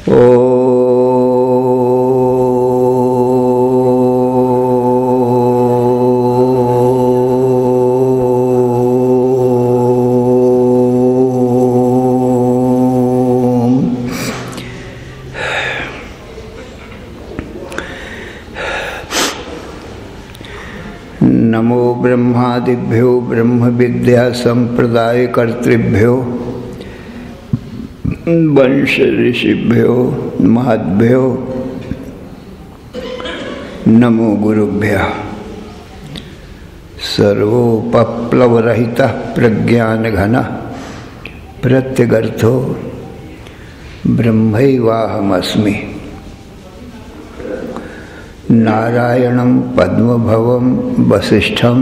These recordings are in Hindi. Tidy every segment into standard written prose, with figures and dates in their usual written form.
नमो ब्रह्मादिभ्यो ब्रह्म विद्या संप्रदाय कर्तृभ्यो वंश ऋषिभ्यो महद्भ्यो नमो गुरुभ्यः। सर्वोपप्लवरहितः प्रज्ञानघनः प्रत्यगर्थो ब्रह्मैवाहमस्मि। नारायणं पद्मभवं वसिष्ठं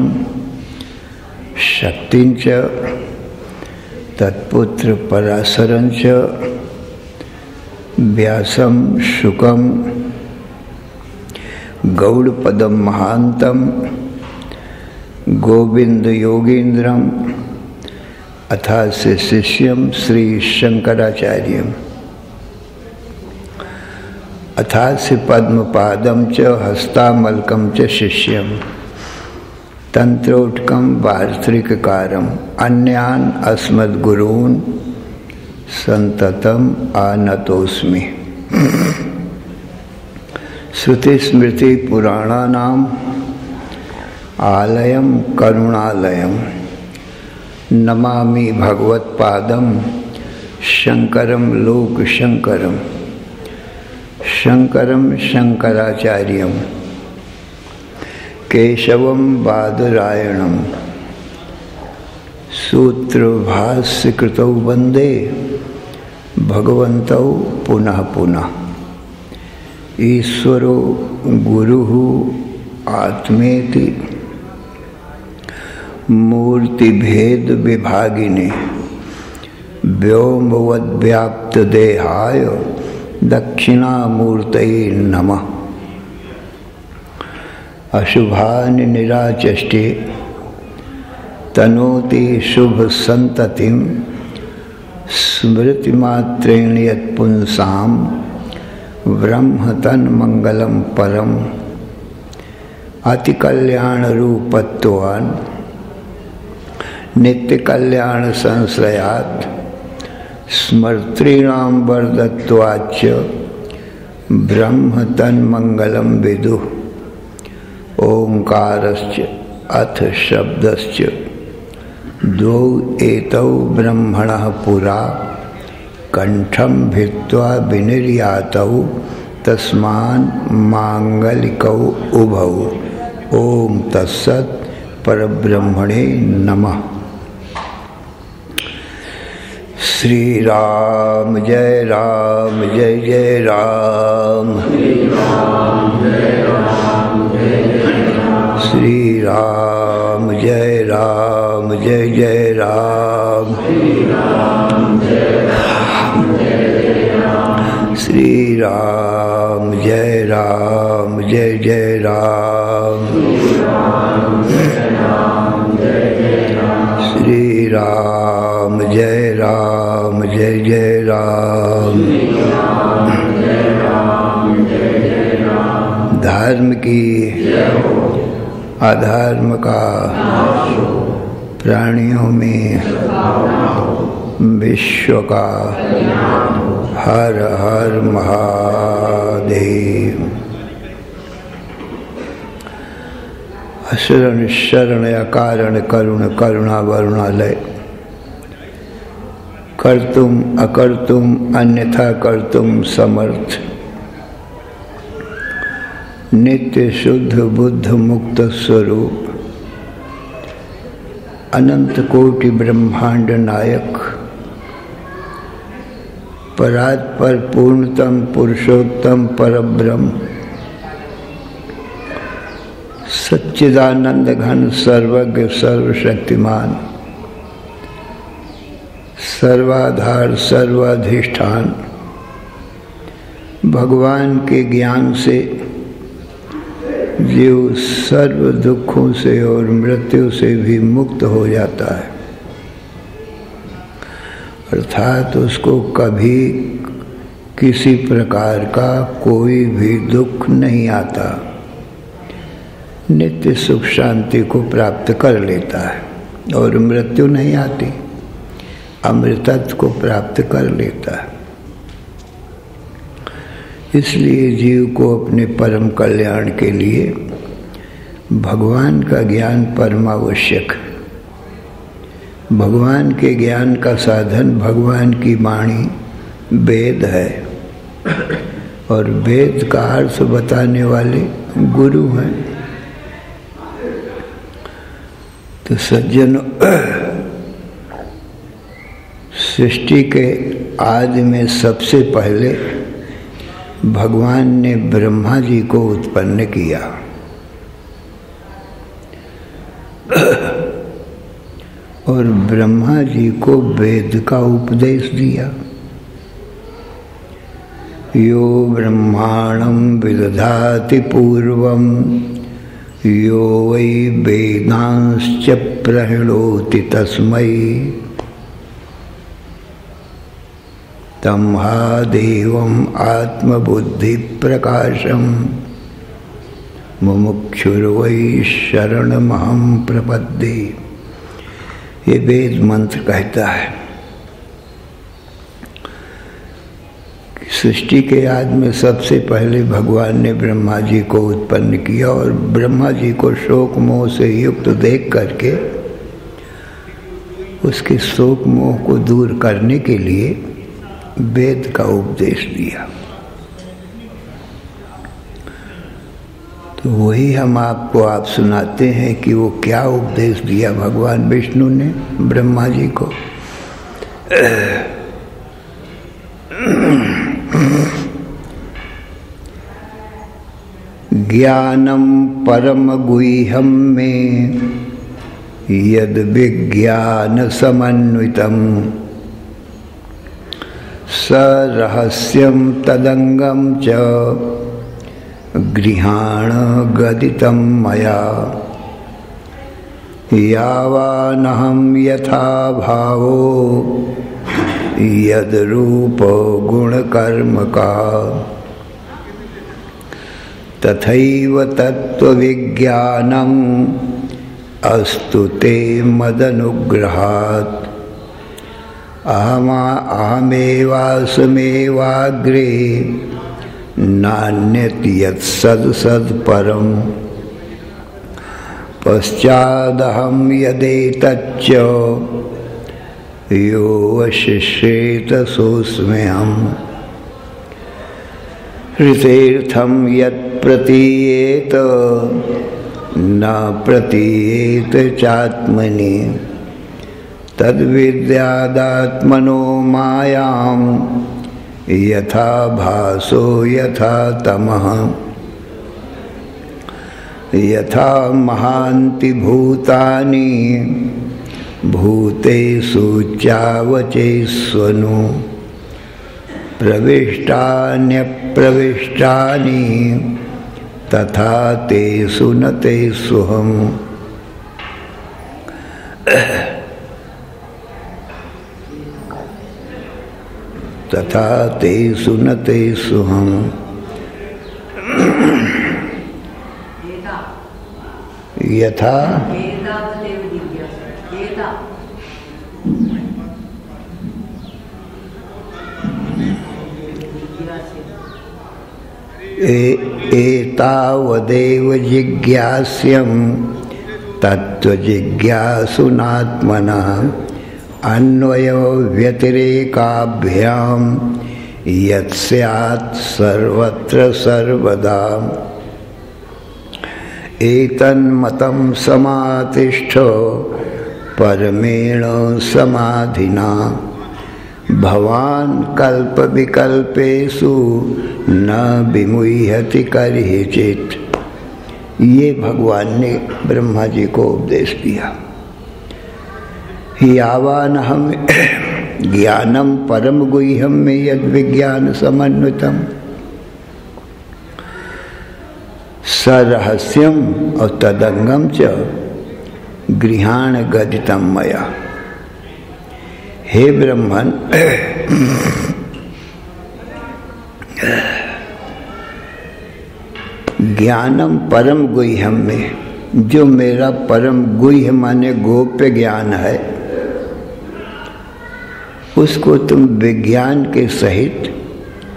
शक्तिंच तत्पुत्र पराशरंच व्यासं शुकं गौड़पदं महान्तं गोविंद योगीन्द्रं अथास्य शिष्यं श्री शंकराचार्यम् अथास्य पद्मपादं च हस्तामलकं च शिष्यं तंत्रोटकं वार्त्रिककारम् अन्यान् अस्मद्गुरून् संततम् आनतोस्मि। श्रुतिस्मृति पुराणानाम् आलयं करुणालयं नमामि भगवत्पादं शंकरं लोकशंकरम् शंकरं शंकराचार्यं केशवं बादरायणं सूत्रभाष्यकृतौ वन्दे भगवन्तौ पुनः पुनः। ईश्वरो गुरुः आत्मेति मूर्तिभेद विभागिने व्योमवद्व्याप्तदेहाय दक्षिणामूर्तये नमः। अशुभानि निराचष्टे तनोति शुभ संततिं स्मृतिमात्रेण यत्पुंसां ब्रह्म तन्मंगलं परम् अतिकल्याण रूपत्वान् नित्यकल्याण संश्रयात् स्मर्तॄणां वरदत्वाच्च ब्रह्म तन्मंगलं विदुः। ओंकारश्च अथ शब्दश्च द्वौ एतौ ब्रह्मणः पुरा कंठं भित्त्वा विनिर्यातौ तस्मान् मांगलिकौ उभौ। ओम तत्सत् परब्रह्मणे नमः। श्री राम जय राम जय जय राम। श्री राम जय राम जय जय राम। श्री राम जय राम जय जय राम। श्री राम जय राम जय जय राम। धर्म की अधर्म का प्राणियों में विश्व का हर हर महादेव। शरण शरण अकारण करुण करुणा वरुणालय कर्तुम अकर्तुम अन्यथा कर्तुम समर्थ नित्य शुद्ध बुद्ध मुक्त स्वरूप अनंत कोटि ब्रह्मांड नायक परात्पर पूर्णतम पुरुषोत्तम परब्रह्म सच्चिदानंद घन सर्वज्ञ सर्वशक्तिमान सर्वाधार सर्वाधिष्ठान भगवान के ज्ञान से जीव सर्व दुखों से और मृत्यु से भी मुक्त हो जाता है, अर्थात उसको कभी किसी प्रकार का कोई भी दुख नहीं आता, नित्य सुख शांति को प्राप्त कर लेता है और मृत्यु नहीं आती, अमृतत्व को प्राप्त कर लेता है। इसलिए जीव को अपने परम कल्याण के लिए भगवान का ज्ञान परमावश्यक है। भगवान के ज्ञान का साधन भगवान की वाणी वेद है और वेद का अर्थ बताने वाले गुरु हैं। तो सज्जनों, सृष्टि के आदि में सबसे पहले भगवान ने ब्रह्मा जी को उत्पन्न किया और ब्रह्मा जी को वेद का उपदेश दिया। यो ब्रह्माणं विदधाति पूर्वं यो वै वेदांश्च प्रणोति तस्मै तं हा देवम् आत्मबुद्धि प्रकाशम् मुमुक्षुर्वै शरणमहं प्रपद्ये। ये वेद मंत्र कहता है कि सृष्टि के आदि में सबसे पहले भगवान ने ब्रह्मा जी को उत्पन्न किया और ब्रह्मा जी को शोक मोह से युक्त देख करके उसके शोक मोह को दूर करने के लिए वेद का उपदेश दिया। तो वही हम आप सुनाते हैं कि वो क्या उपदेश दिया भगवान विष्णु ने ब्रह्मा जी को। ज्ञानम परम गुह्यम में यद विज्ञान समन्वितम स रहस्यम तदंगम च गृहाण गदितं मया यावानहं यथा भावो यद रूप गुण कर्म का तथैव तत्व विज्ञानम अस्तु ते मदनुग्रहात् अहमेवास्मेवाग्रे नान्यत् यत्सद् सत्परम् पश्चादहं यदेतच्च यो वशिष्येत सोऽस्म्यहम् ऋतेर्थं यत् प्रतीयेत न प्रतीयेत चात्मनि तद्विद्यादात्मनो मायां यथा भासो यथा तमः यथा महान्ति भूतानि भूतेषु चावचेष्वनु प्रविष्टान्यप्रविष्टानि तथा तेषु न तेष्वहम्। तथा तेषु न तेष्वहम्। यथा एतावदेव जिज्ञास्यं तत्त्वजिज्ञासुनात्मनः अन्वयो व्यतिरेकाभ्यां यत्स्यात् सर्वत्र सर्वदा एतन्मतं समातिष्ठ परमेण समाधिना भवान् कल्प विकल्पेषु न विमुह्यति कर्हिचित्। ये भगवान ने ब्रह्मा जी को उपदेश दिया। यावानहं ज्ञानम परम गुह्यम में यद विज्ञान समन्वितम सरहस्यम और तदंगम च गृहाण गदितम मया। हे ब्रह्मन, ज्ञानम परम गुह्यम में, जो मेरा परम गुह्य माने गोप्य ज्ञान है, उसको तुम विज्ञान के सहित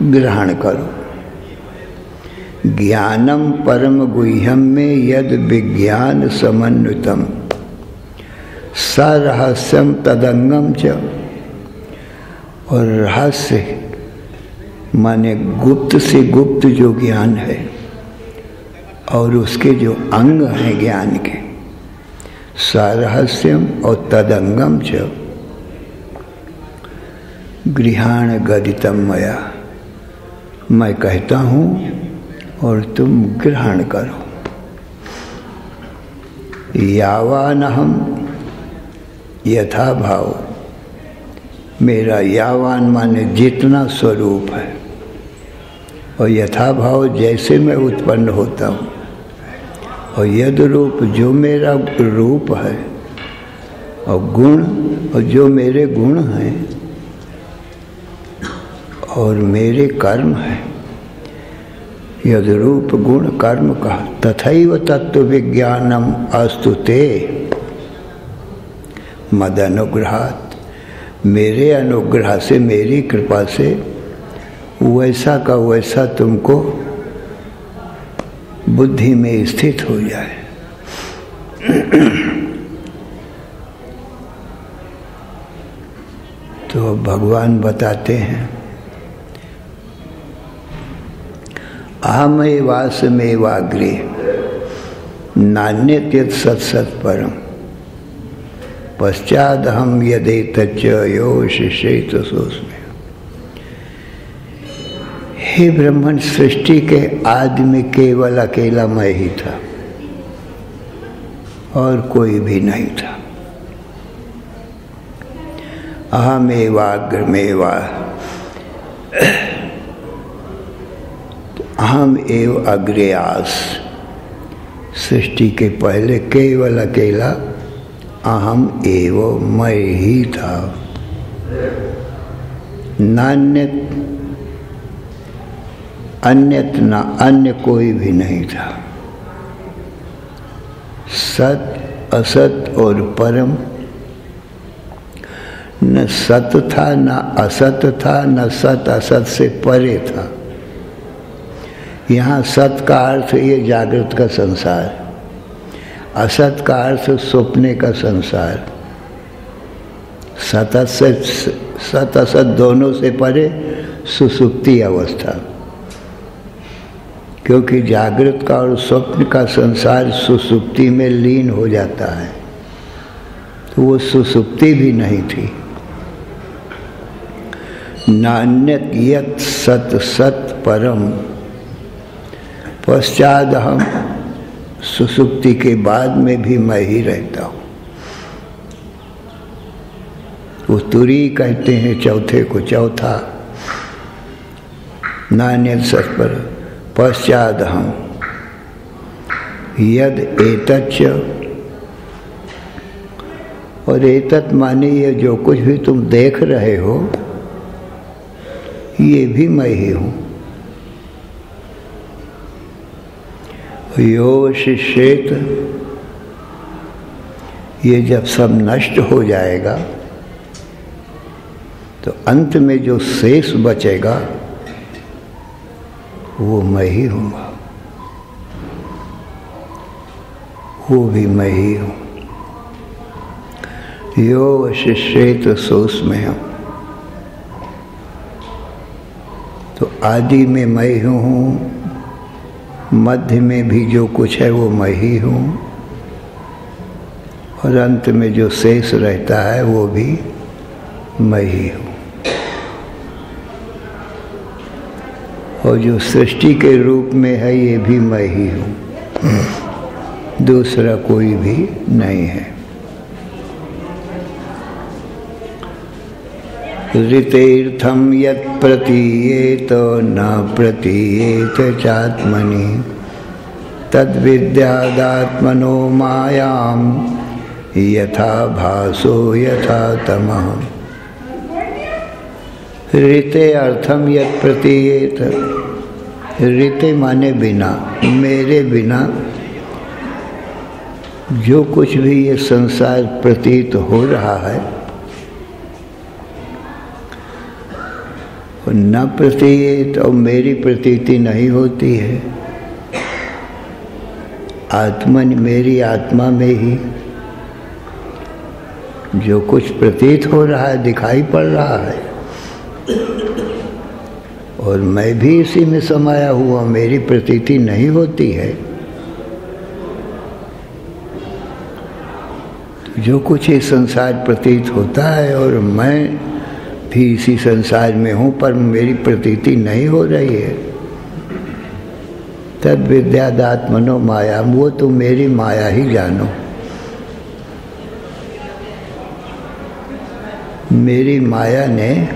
ग्रहण करो। ज्ञानम परम गुह्यम में यद विज्ञान समन्वितम सरहस्यम तदंगम च, और रहस्य माने गुप्त से गुप्त जो ज्ञान है और उसके जो अंग हैं ज्ञान के, सरहस्यम और तदंगम च गृहाण गदितम मया, मैं कहता हूँ और तुम ग्रहण करो। यावानहम यथा भाव, मेरा यावान माने जितना स्वरूप है, और यथा भाव जैसे मैं उत्पन्न होता हूँ, और यद रूप जो मेरा रूप है, और गुण और जो मेरे गुण हैं, और मेरे कर्म है, यद रूप गुण कर्म का तथैव तत्व विज्ञानम अस्तु ते मद अनुग्रहात्, मेरे अनुग्रह से, मेरी कृपा से वैसा का वैसा तुमको बुद्धि में स्थित हो जाए। तो भगवान बताते हैं, अहमेवासमेवाग्रे नान्यत्यत् सत्सत् परम पश्चादहम यदेतच्च यो शिष्येत सोऽस्मि। हे ब्रह्मन, सृष्टि के आदि में केवल अकेला मैं ही था और कोई भी नहीं था। अहमेवाग्रमेवा, अहम एव अग्रे आस, सृष्टि के पहले केवल अकेला अहम एव मैं ही था। नान्यत, अन्यत ना अन्य कोई भी नहीं था। सत असत और परम, न सत था न असत था, न सत असत से परे था। यहाँ सत का अर्थ ये जागृत का संसार, असत का अर्थ सपने का संसार। सत असत दोनों से परे सुसुप्ति अवस्था, क्योंकि जागृत का और स्वप्न का संसार सुसुप्ति में लीन हो जाता है, तो वो सुसुप्ति भी नहीं थी। नान्यत यत् सत सत परम पश्चात हम, सुसुप्ति के बाद में भी मैं ही रहता हूँ। वो तुरी कहते हैं चौथे को, चौथा नान्यत सत्पर पश्चात हम यद एतच्च, और एतत् माने ये जो कुछ भी तुम देख रहे हो ये भी मैं ही हूँ। यो शिष्येत, ये जब सब नष्ट हो जाएगा तो अंत में जो शेष बचेगा वो मैं ही हूँ, वो भी मैं ही हूँ। यो शिष्येत सोऽस्मि, तो आदि में मैं ही हूँ, मध्य में भी जो कुछ है वो मैं ही हूँ, और अंत में जो शेष रहता है वो भी मैं ही हूँ। और जो सृष्टि के रूप में है ये भी मैं ही हूँ, दूसरा कोई भी नहीं है। ऋतेर्थम यत् प्रतीयेत न प्रतीयेत चात्मनि तद्विद्यादात्मनो मायां यथा भासो यथा तमः। ऋते अर्थम यत् प्रतीयेत, रीते माने बिना, मेरे बिना जो कुछ भी ये संसार प्रतीत हो रहा है न प्रतीत और मेरी प्रतीति नहीं होती है। आत्मन मेरी आत्मा में ही जो कुछ प्रतीत हो रहा है, दिखाई पड़ रहा है, और मैं भी इसी में समाया हुआ, मेरी प्रतीति नहीं होती है। जो कुछ ये संसार प्रतीत होता है और मैं भी इसी संसार में हूँ, पर मेरी प्रतीति नहीं हो रही है। तद विद्यादात्मनो माया, वो तो मेरी माया ही जानो। मेरी माया ने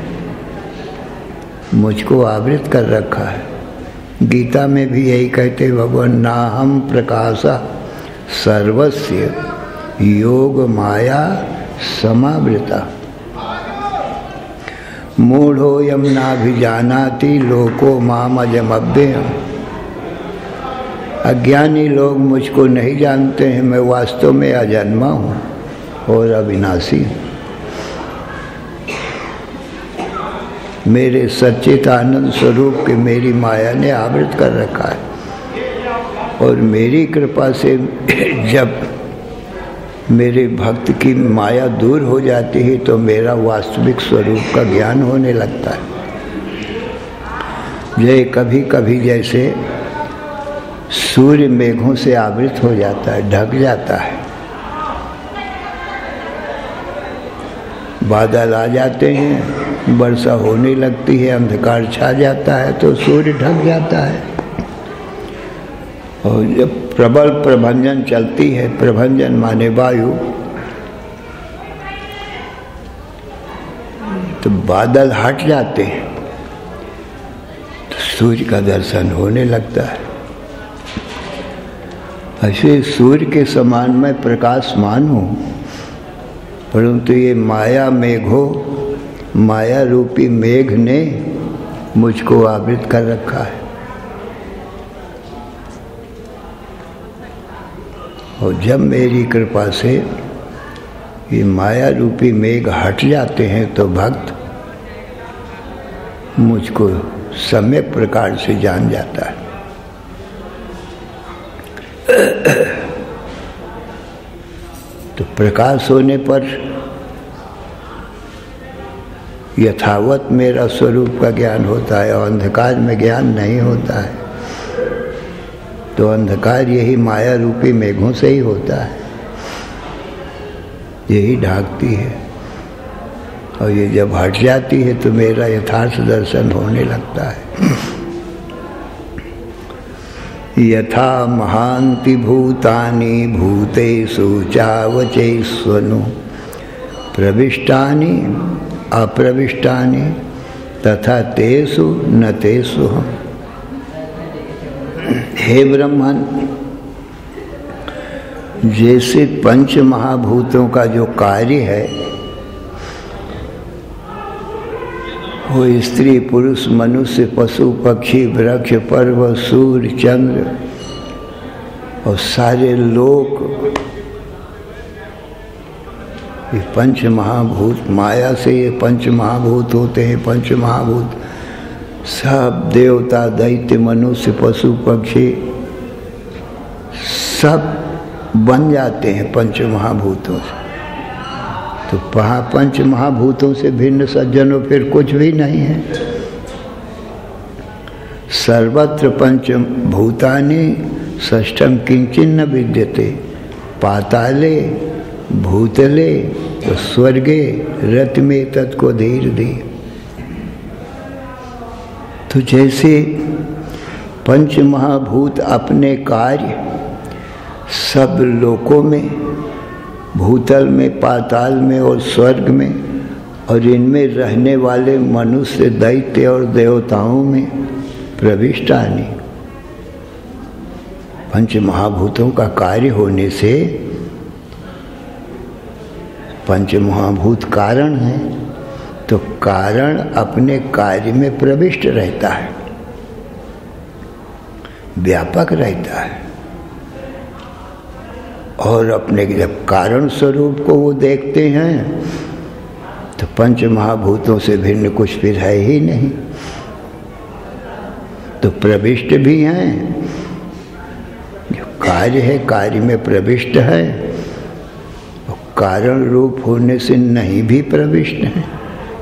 मुझको आवृत कर रखा है। गीता में भी यही कहते भगवान, नाहम प्रकाशा सर्वस्य योग माया समावृता मूढ़ोऽयं नाभिजानाति लोको माम अजमव्ययम्। अज्ञानी लोग मुझको नहीं जानते हैं, मैं वास्तव में अजन्मा हूँ और अविनाशी हूँ। मेरे सच्चित आनंद स्वरूप के मेरी माया ने आवृत कर रखा है, और मेरी कृपा से जब मेरे भक्त की माया दूर हो जाती है तो मेरा वास्तविक स्वरूप का ज्ञान होने लगता है। ये कभी कभी जैसे सूर्य मेघों से आवृत हो जाता है, ढक जाता है, बादल आ जाते हैं, वर्षा होने लगती है, अंधकार छा जाता है तो सूर्य ढक जाता है। और जब प्रबल प्रभंजन चलती है, प्रभंजन माने वायु, तो बादल हट जाते हैं तो सूर्य का दर्शन होने लगता है। ऐसे सूर्य के समान मैं प्रकाशमान हूँ, परंतु ये माया मेघो, माया रूपी मेघ ने मुझको आवृत कर रखा है। और जब मेरी कृपा से ये माया रूपी मेघ हट जाते हैं तो भक्त मुझको सम्यक प्रकार से जान जाता है। तो प्रकाश होने पर यथावत मेरा स्वरूप का ज्ञान होता है, और अंधकार में ज्ञान नहीं होता है। तो अंधकार यही माया रूपी मेघों से ही होता है, यही ढाकती है, और ये जब हट जाती है तो मेरा यथार्थ दर्शन होने लगता है। यथा महान्ति भूतानि भूतेषु चावचैस्वनु प्रविष्टानि अप्रविष्टानि तथा तेषु न तेषु हम। हे ब्रह्मन, जैसे पंच महाभूतों का जो कार्य है वो स्त्री पुरुष मनुष्य पशु पक्षी वृक्ष पर्वत सूर्य चंद्र और सारे लोक, ये पंच महाभूत, माया से ये पंच महाभूत होते हैं। पंच महाभूत सब देवता दैत्य मनुष्य पशु पक्षी सब बन जाते हैं पंच महाभूतों से। तो पंच महाभूतों से भिन्न सज्जनों फिर कुछ भी नहीं है। सर्वत्र पंच भूतानि षष्ठम किंचिन्न विद्यते पाताले भूतले तो स्वर्गे रत में तत्को धीर दी। तो जैसे पंच महाभूत अपने कार्य सब लोकों में, भूतल में, पाताल में और स्वर्ग में, और इनमें रहने वाले मनुष्य दैत्य और देवताओं में प्रविष्टानि, पंच महाभूतों का कार्य होने से पंच महाभूत कारण है, तो कारण अपने कार्य में प्रविष्ट रहता है। व्यापक रहता है। और अपने जब कारण स्वरूप को वो देखते हैं तो पंच महाभूतों से भिन्न कुछ फिर है ही नहीं। तो प्रविष्ट भी हैं, जो कार्य है कार्य में प्रविष्ट है, और कारण रूप होने से नहीं भी प्रविष्ट है,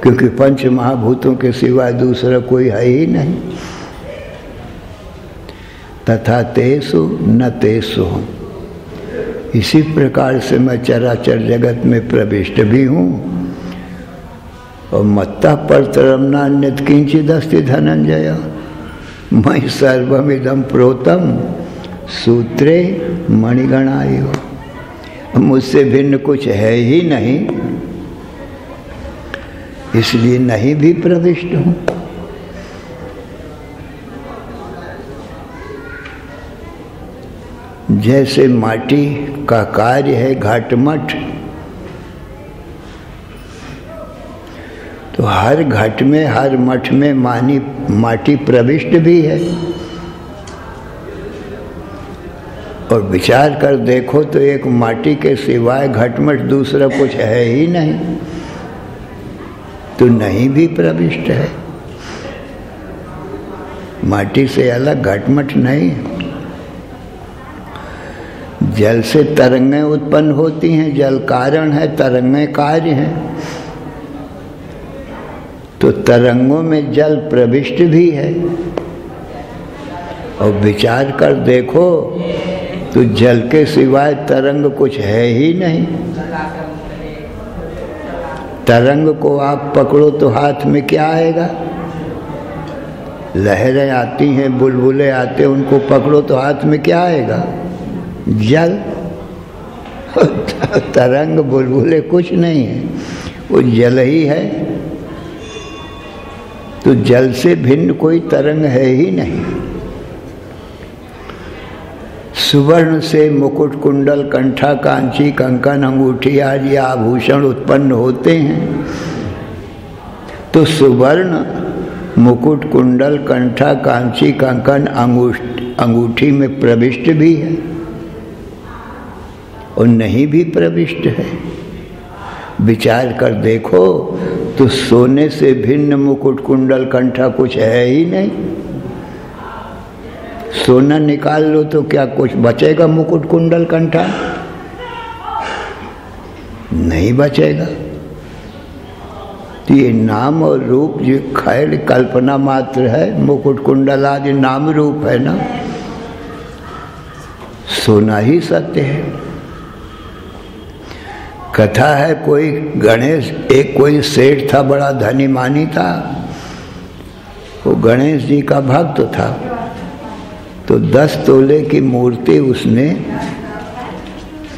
क्योंकि पंच महाभूतों के सिवा दूसरा कोई है ही नहीं। तथा तेसु न तेसु, इसी प्रकार से मैं चराचर जगत में प्रविष्ट भी हूँ। और मत्तः परतरम नान्यत् किंचिदस्ति धनंजय, मैं सर्वमिदं प्रोतम सूत्रे मणिगणायो, मुझसे भिन्न कुछ है ही नहीं, इसलिए नहीं भी प्रविष्ट हूँ। जैसे माटी का कार्य है घटमठ, तो हर घट में हर मठ में माटी प्रविष्ट भी है। और विचार कर देखो तो एक माटी के सिवाय घटमठ दूसरा कुछ है ही नहीं, तो नहीं भी प्रविष्ट है। माटी से अलग घटमठ नहीं। जल से तरंगें उत्पन्न होती हैं, जल कारण है, तरंगें कार्य हैं। तो तरंगों में जल प्रविष्ट भी है। और विचार कर देखो तो जल के सिवाय तरंग कुछ है ही नहीं। तरंग को आप पकड़ो तो हाथ में क्या आएगा? लहरें आती हैं, बुलबुले आते हैं, उनको पकड़ो तो हाथ में क्या आएगा? जल। तरंग बुलबुले कुछ नहीं है, वो जल ही है। तो जल से भिन्न कोई तरंग है ही नहीं। सुवर्ण से मुकुट, कुंडल, कंठा, कांची, कंकन, अंगूठी आदि आभूषण उत्पन्न होते हैं। तो सुवर्ण, मुकुट, कुंडल, कंठा, कांची, कंकन, अंगूठी में प्रविष्ट भी है और नहीं भी प्रविष्ट है। विचार कर देखो तो सोने से भिन्न मुकुट, कुंडल, कंठा कुछ है ही नहीं। सोना निकाल लो तो क्या कुछ बचेगा? मुकुट, कुंडल, कंठा नहीं बचेगा। तो ये नाम और रूप जो खैर कल्पना मात्र है, मुकुट, कुंडल आदि नाम रूप है ना, सोना ही सत्य है। कथा है, कोई गणेश, एक कोई सेठ था, बड़ा धनी मानी था, वो गणेश जी का भक्त था। तो 10 तोले की मूर्ति उसने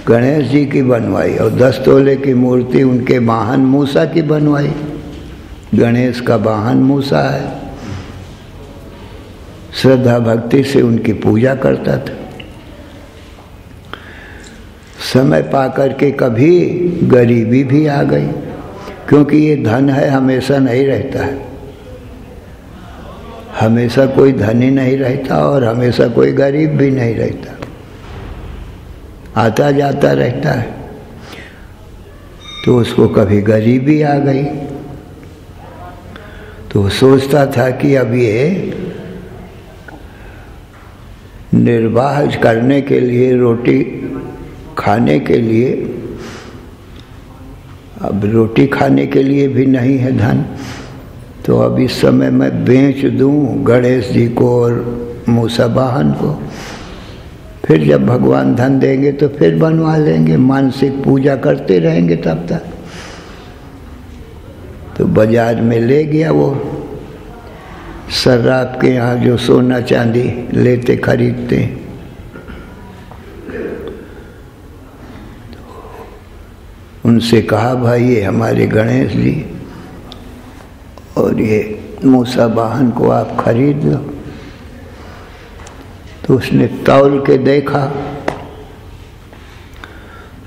गणेश जी की बनवाई और 10 तोले की मूर्ति उनके वाहन मूसा की बनवाई। गणेश का वाहन मूसा है। श्रद्धा भक्ति से उनकी पूजा करता था। समय पाकर के कभी गरीबी भी आ गई, क्योंकि ये धन है हमेशा नहीं रहता है। हमेशा कोई धनी नहीं रहता और हमेशा कोई गरीब भी नहीं रहता, आता जाता रहता है। तो उसको कभी गरीबी आ गई तो सोचता था कि अब ये निर्वाह करने के लिए, रोटी खाने के लिए, अब रोटी खाने के लिए भी नहीं है धन, तो अब इस समय मैं बेच दूं गणेश जी को और मूसा वाहन को। फिर जब भगवान धन देंगे तो फिर बनवा लेंगे, मानसिक पूजा करते रहेंगे तब तक। तो बाजार में ले गया वो सर्राफ के यहाँ जो सोना चांदी लेते खरीदते। उनसे कहा, भाई ये हमारे गणेश जी और ये मूसा वाहन को आप खरीद लो। तो उसने तौल के देखा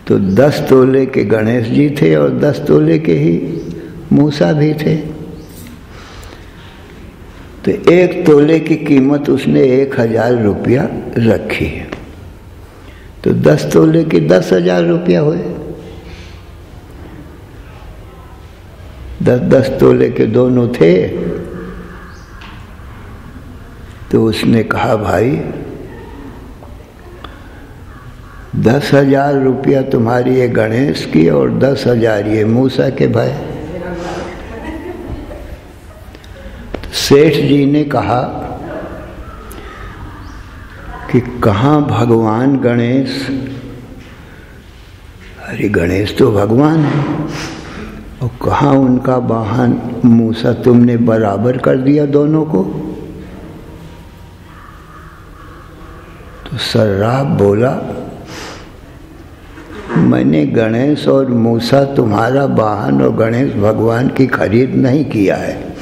तो 10 तोले के गणेश जी थे और 10 तोले के ही मूसा भी थे। तो 1 तोले की कीमत उसने 1000 रुपया रखी है, तो 10 तोले की 10,000 रुपया हुए। 10-10 तोले के दोनों थे। तो उसने कहा भाई 10,000 रुपया तुम्हारी ये गणेश की और 10,000 ये मूसा के भाई। सेठ जी ने कहा कि कहाँ भगवान गणेश? अरे गणेश तो भगवान है, और कहाँ उनका वाहन मूसा? तुमने बराबर कर दिया दोनों को। तो सर्राफ बोला मैंने गणेश और मूसा तुम्हारा वाहन और गणेश भगवान की खरीद नहीं किया है।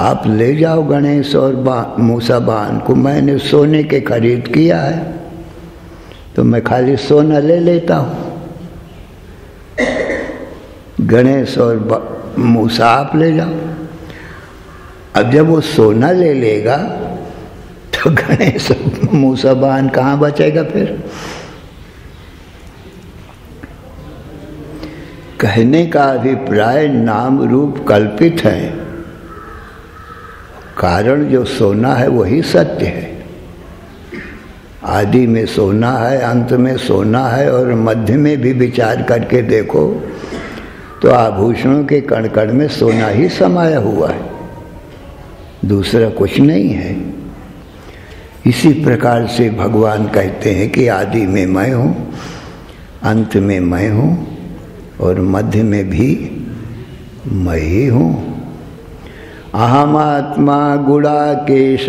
आप ले जाओ गणेश और मूसा वाहन को, मैंने सोने के खरीद किया है, तो मैं खाली सोना ले लेता हूँ। गणेश और मूसा आप ले जाओ। अब जब वो सोना ले लेगा तो गणेश मूसा वाहन कहाँ बचेगा फिर? कहने का अभिप्राय नाम रूप कल्पित है, कारण जो सोना है वही सत्य है। आदि में सोना है, अंत में सोना है, और मध्य में भी विचार करके देखो तो आभूषणों के कण कण में सोना ही समाया हुआ है, दूसरा कुछ नहीं है। इसी प्रकार से भगवान कहते हैं कि आदि में मैं हूँ, अंत में मैं हूँ, और मध्य में भी मैं ही हूँ। अहमात्मा गुणाकेश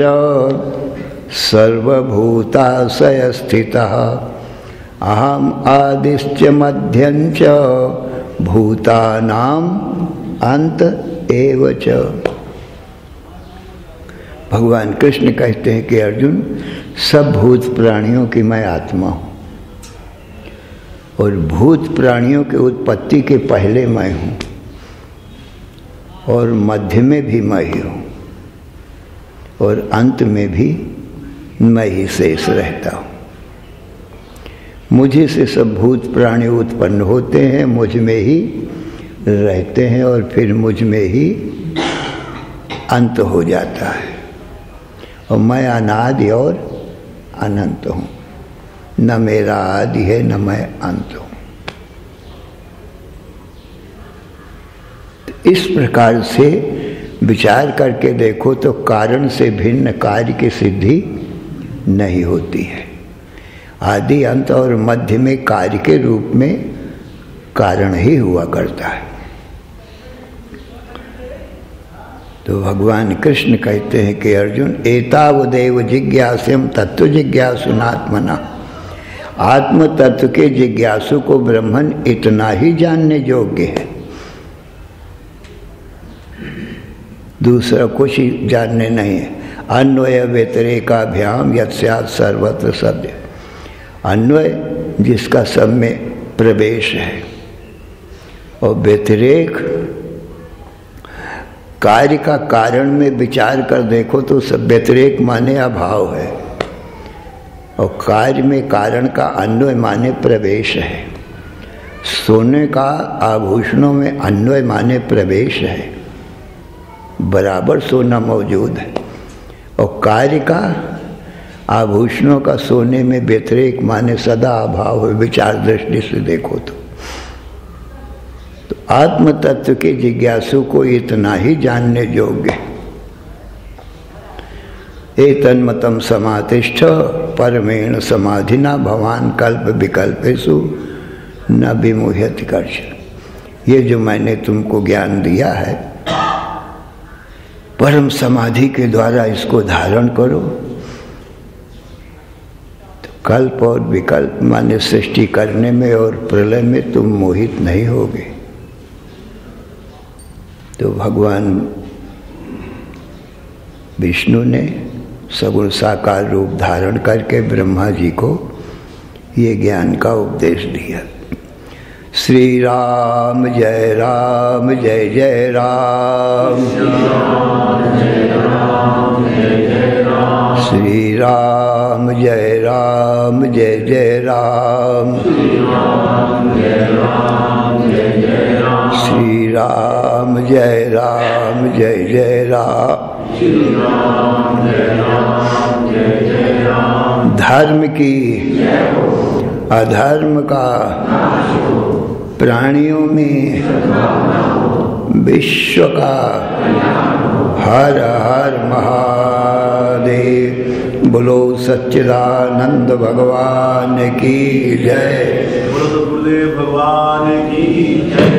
सर्वभूताशय स्थितः अहम आदिश्च मध्यञ्च भूतानां अंत एव च। भगवान कृष्ण कहते हैं कि अर्जुन, सब भूत प्राणियों की मैं आत्मा हूँ, और भूत प्राणियों की उत्पत्ति के पहले मैं हूँ, और मध्य में भी मैं ही हूँ, और अंत में भी मैं ही शेष रहता हूँ। मुझे से सब भूत प्राणी उत्पन्न होते हैं, मुझ में ही रहते हैं, और फिर मुझ में ही अंत हो जाता है। और मैं अनादि और अनंत हूँ, न मेरा आदि है न मैं अंत हूँ। इस प्रकार से विचार करके देखो तो कारण से भिन्न कार्य की सिद्धि नहीं होती है। आदि अंत और मध्य में कार्य के रूप में कारण ही हुआ करता है। तो भगवान कृष्ण कहते हैं कि अर्जुन, एतावदेव जिज्ञास्यम तत्व जिज्ञासुनात्मना। आत्म तत्व के जिज्ञासु को ब्रह्मन इतना ही जानने योग्य है, दूसरा कुछ ही जानने नहीं है। अन्वय व्यतिरेकाभ्याम यत्स्यात् सर्वत्र सत्य। अन्वय जिसका सब में प्रवेश है, और व्यतिरेक कार्य का कारण में विचार कर देखो तो सब व्यतिरेक माने अभाव है, और कार्य में कारण का अन्वय माने प्रवेश है। सोने का आभूषणों में अन्वय माने प्रवेश है, बराबर सोना मौजूद है, और कार्य का आभूषणों का सोने में व्यतिरेक माने सदा अभाव है। विचार दृष्टि से देखो तो आत्म तत्व के जिज्ञासु को इतना ही जानने योग्य है। एतन्मतं समातिष्ठ परमेण समाधिना भवान कल्प विकल्पेषु न विमुह्यति कर्ष। ये जो मैंने तुमको ज्ञान दिया है, परम समाधि के द्वारा इसको धारण करो, तो कल्प और विकल्प माने सृष्टि करने में और प्रलय में तुम मोहित नहीं होगे। तो भगवान विष्णु ने सगुण साकार रूप धारण करके ब्रह्मा जी को ये ज्ञान का उपदेश दिया। श्री राम जय जय राम, श्री राम जय जय राम, श्री राम जय जय राम। धर्म की अधर्म का प्राणियों में विश्व का हर हर महादेव। बोलो सच्चिदानंद भगवान की जय, बोलो गुरुदेव भगवान की जय।